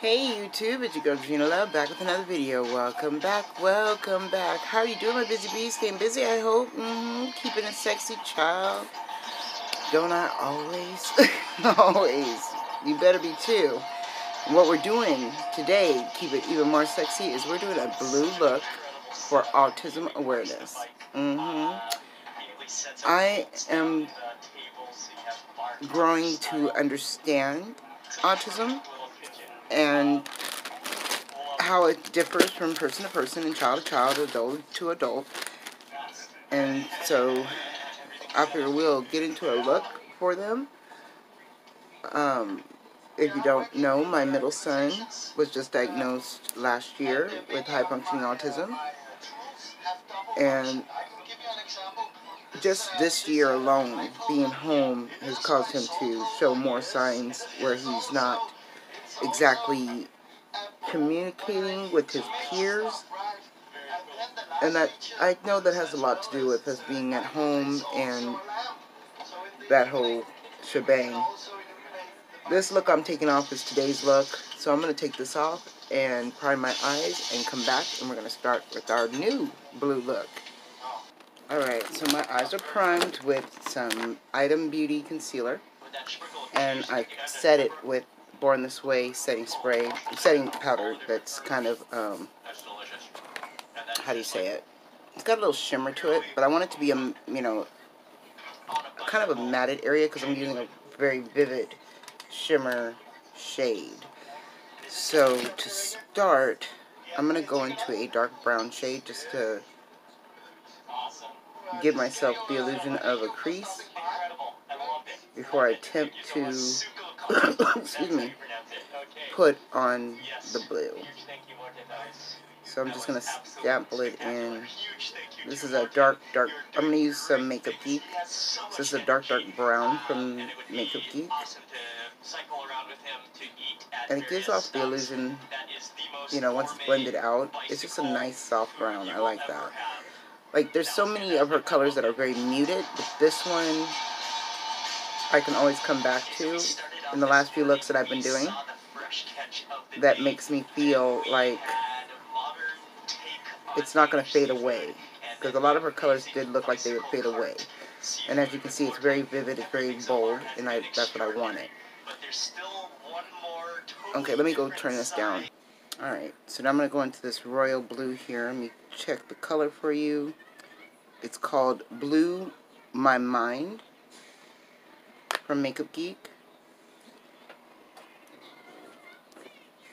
Hey YouTube, it's your girl Gina Love, back with another video. Welcome back, welcome back. How are you doing, my busy bee? Staying busy, I hope. Keeping it sexy, child. Don't I always? Always. You better be too. And what we're doing today, keep it even more sexy, is we're doing a blue look for autism awareness. I am growing to understand autism and how it differs from person to person and child to child, adult to adult. And so after we'll get into a look for them. If you don't know, my middle son was just diagnosed last year with high-functioning autism. And just this year alone, being home has caused him to show more signs where he's not exactly communicating with his peers. And that, I know that has a lot to do with us being at home and that whole shebang. This look I'm taking off is today's look, so I'm going to take this off and prime my eyes and come back, and we're going to start with our new blue look. Alright, so my eyes are primed with some Alyssa Beauty concealer, and I set it with Born This Way setting powder that's kind of, how do you say it? It's got a little shimmer to it, but I want it to be a, kind of a matted area because I'm using a very vivid shimmer shade. So to start, I'm going to go into a dark brown shade just to give myself the illusion of a crease before I attempt to excuse me, put on the blue. So I'm just going to sample it in. This is a dark, I'm going to use some Makeup Geek. So this is a dark brown from Makeup Geek. And it gives off the illusion, once it's blended out, it's just a nice soft brown. I like that. Like, there's so many of her colors that are very muted, but this one I can always come back to in the last few looks that I've been doing. That makes me feel like it's not going to fade away, because a lot of her colors did look like they would fade away. And as you can see, it's very vivid, it's very bold, and that's what I wanted. Okay, let me go turn this down. Alright, so now I'm going to go into this royal blue here. Let me check the color for you. It's called Blue My Mind from Makeup Geek.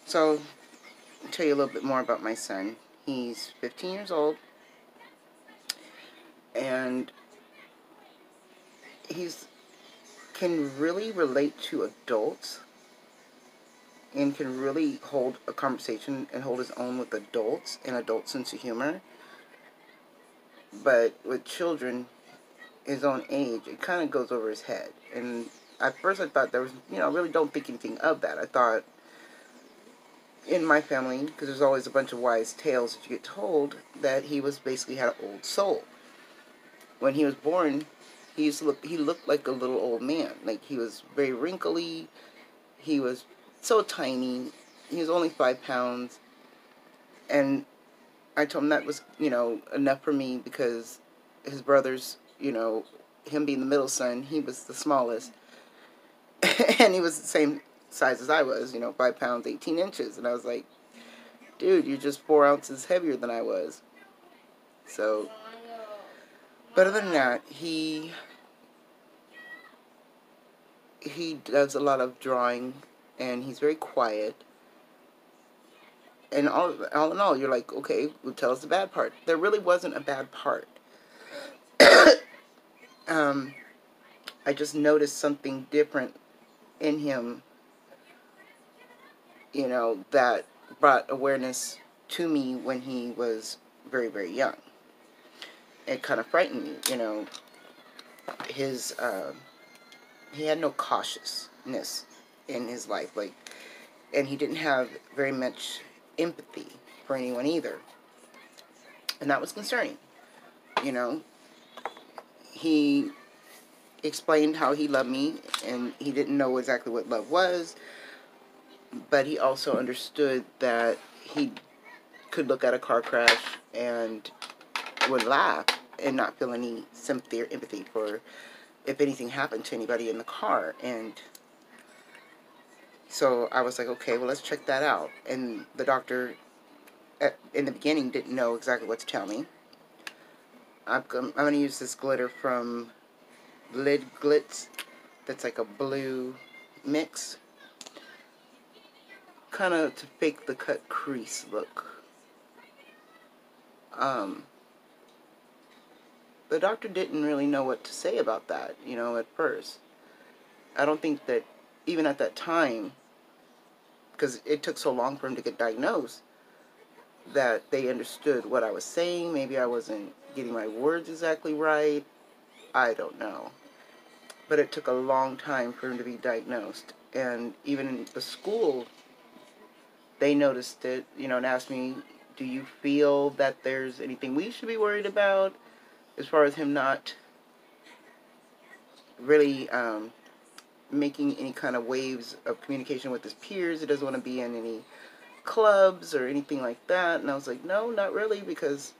So, I'll tell you a little bit more about my son. He's 15 years old, and can really relate to adults and can really hold a conversation and hold his own with adults and adult sense of humor. But with children his own age, it kind of goes over his head. And at first I thought there was, I really don't think anything of that. I thought in my family, because there's always a bunch of wise tales that you get told, that he basically had an old soul. When he was born, he looked like a little old man. Like, he was very wrinkly. He was so tiny. He was only 5 pounds. And I told him that was, enough for me, because his brothers, him being the middle son, he was the smallest. And he was the same size as I was, 5 pounds, 18 inches. And I was like, dude, you're just 4 ounces heavier than I was. So, but other than that, he does a lot of drawing, and he's very quiet. And all in all, you're like, okay, well, tell us the bad part. There really wasn't a bad part. I just noticed something different in him, that brought awareness to me when he was very, very young. It kind of frightened me, he had no cautiousness in his life, and he didn't have very much empathy for anyone either. And that was concerning, He explained how he loved me, and he didn't know exactly what love was, but he also understood that he could look at a car crash and would laugh and not feel any sympathy or empathy for if anything happened to anybody in the car. And so I was like, okay, well, let's check that out. And the doctor, in the beginning, didn't know exactly what to tell me. I'm going to use this glitter from Lid Glitz. That's like a blue mix. Kind of to fake the cut crease look. The doctor didn't really know what to say about that, at first. I don't think that even at that time, because it took so long for him to get diagnosed, that they understood what I was saying. Maybe I wasn't getting my words exactly right. I don't know. But it took a long time for him to be diagnosed. And even in the school, they noticed it, and asked me, do you feel that there's anything we should be worried about as far as him not really making any kind of waves of communication with his peers? He doesn't want to be in any clubs or anything like that. And I was like, no, not really, because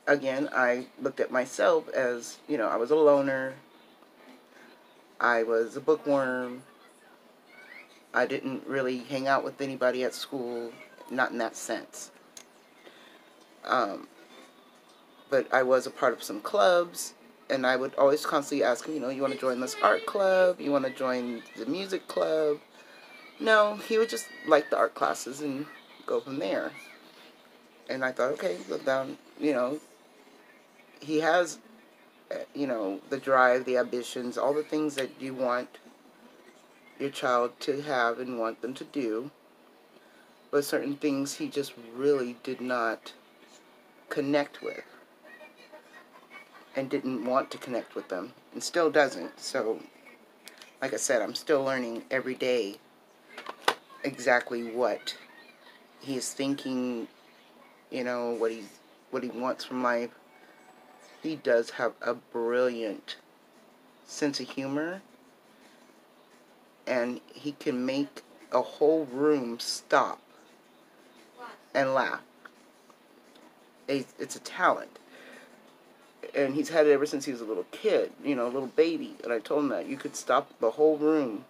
again, I looked at myself as, I was a loner. I was a bookworm. I didn't really hang out with anybody at school, not in that sense. But I was a part of some clubs, and I would always constantly ask him, you want to join this art club? You want to join the music club? No, he would just like the art classes and go from there. And I thought, okay, look down, he has, the drive, the ambitions, all the things that you want your child to have and want them to do. But certain things he just really did not connect with. And didn't want to connect with them. And still doesn't. So, like I said, I'm still learning every day exactly what he is thinking, what he wants from life. He does have a brilliant sense of humor, and he can make a whole room stop and laugh. It's a talent. And he's had it ever since he was a little kid, a little baby. And I told him that you could stop the whole room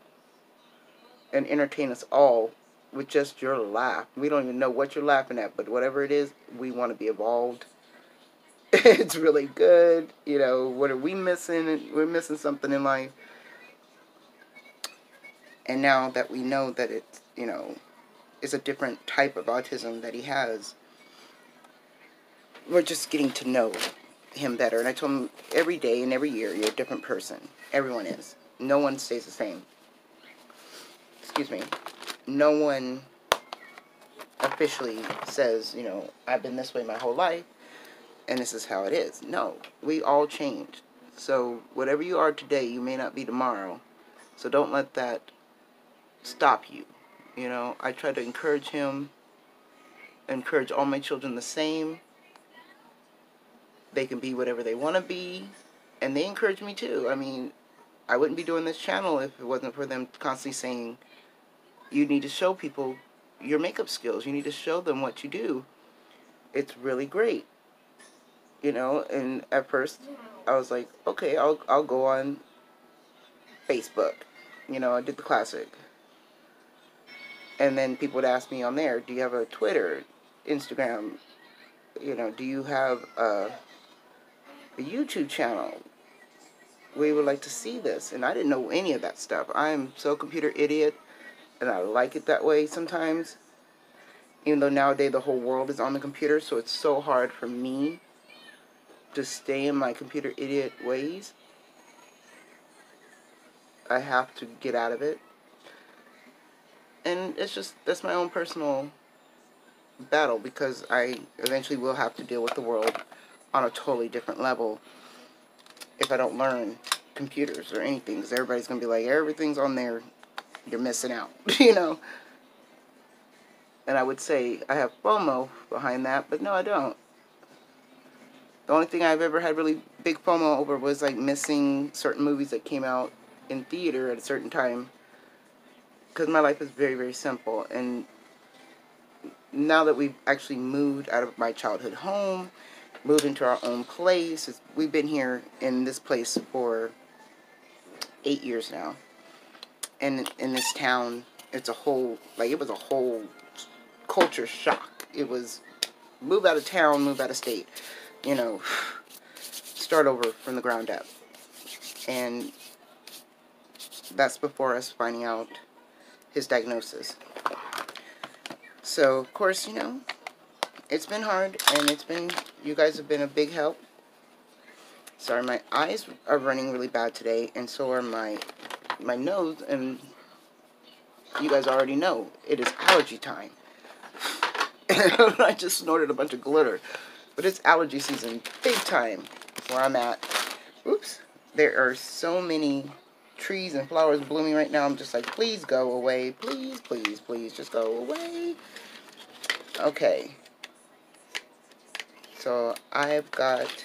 and entertain us all with just your laugh. We don't even know what you're laughing at, but whatever it is, we want to be involved. It's really good. What are we missing? We're missing something in life. And now that we know that it's, it's a different type of autism that he has, we're just getting to know him better. And I told him every day and every year, you're a different person. Everyone is. No one stays the same. Excuse me. No one officially says, I've been this way my whole life, and this is how it is. No, we all change. So whatever you are today, you may not be tomorrow. So don't let that stop you. I try to encourage him, encourage all my children the same. They can be whatever they want to be, and they encourage me too. I mean, I wouldn't be doing this channel if it wasn't for them constantly saying, you need to show people your makeup skills. You need to show them what you do. It's really great. And at first I was like, okay, I'll go on Facebook. I did the classic. And then people would ask me on there, do you have a Twitter, Instagram? Do you have a YouTube channel? We would like to see this. And I didn't know any of that stuff. I'm so computer idiot, and I like it that way sometimes. Even though nowadays the whole world is on the computer, so it's so hard for me to stay in my computer idiot ways. I have to get out of it. And that's my own personal battle, because I eventually will have to deal with the world on a totally different level if I don't learn computers or anything, because everybody's going to be like, everything's on there, you're missing out, And I would say I have FOMO behind that, but no, I don't. The only thing I've ever had really big FOMO over was like missing certain movies that came out in theater at a certain time because my life is very, very simple. And now that we've actually moved out of my childhood home, moved into our own place, we've been here in this place for 8 years now. And in this town, it's a whole, like, it was a whole culture shock. It was move out of town, move out of state, you know, start over from the ground up. And that's before us finding out his diagnosis. So, of course, you know, it's been hard, and you guys have been a big help. Sorry, my eyes are running really bad today, and so are my nose, and you guys already know, it is allergy time. I just snorted a bunch of glitter, but it's allergy season, big time, where I'm at. Oops, there are so many trees and flowers blooming right now. I'm just like, please go away, please, please, please, just go away. Okay, so I've got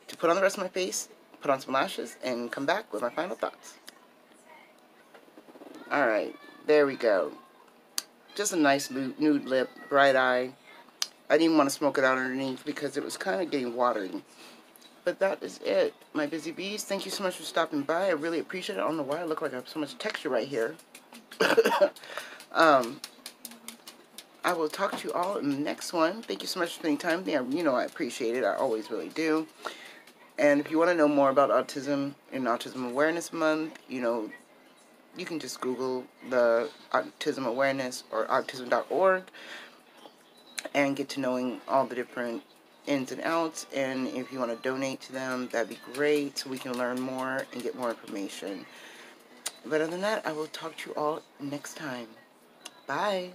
to put on the rest of my face, put on some lashes, and come back with my final thoughts. Alright, there we go. Just a nice nude lip, bright eye. I didn't even want to smoke it out underneath because it was kind of getting watery. But that is it, my busy bees. Thank you so much for stopping by. I really appreciate it. I don't know why I look like I have so much texture right here. I will talk to you all in the next one. Thank you so much for spending time with me. You know I appreciate it. I always really do. And if you want to know more about autism and Autism Awareness Month, you know, you can just Google the Autism Awareness or autism.org and get to knowing all the different ins and outs. And if you want to donate to them, that'd be great, so we can learn more and get more information. But other than that, I will talk to you all next time. Bye.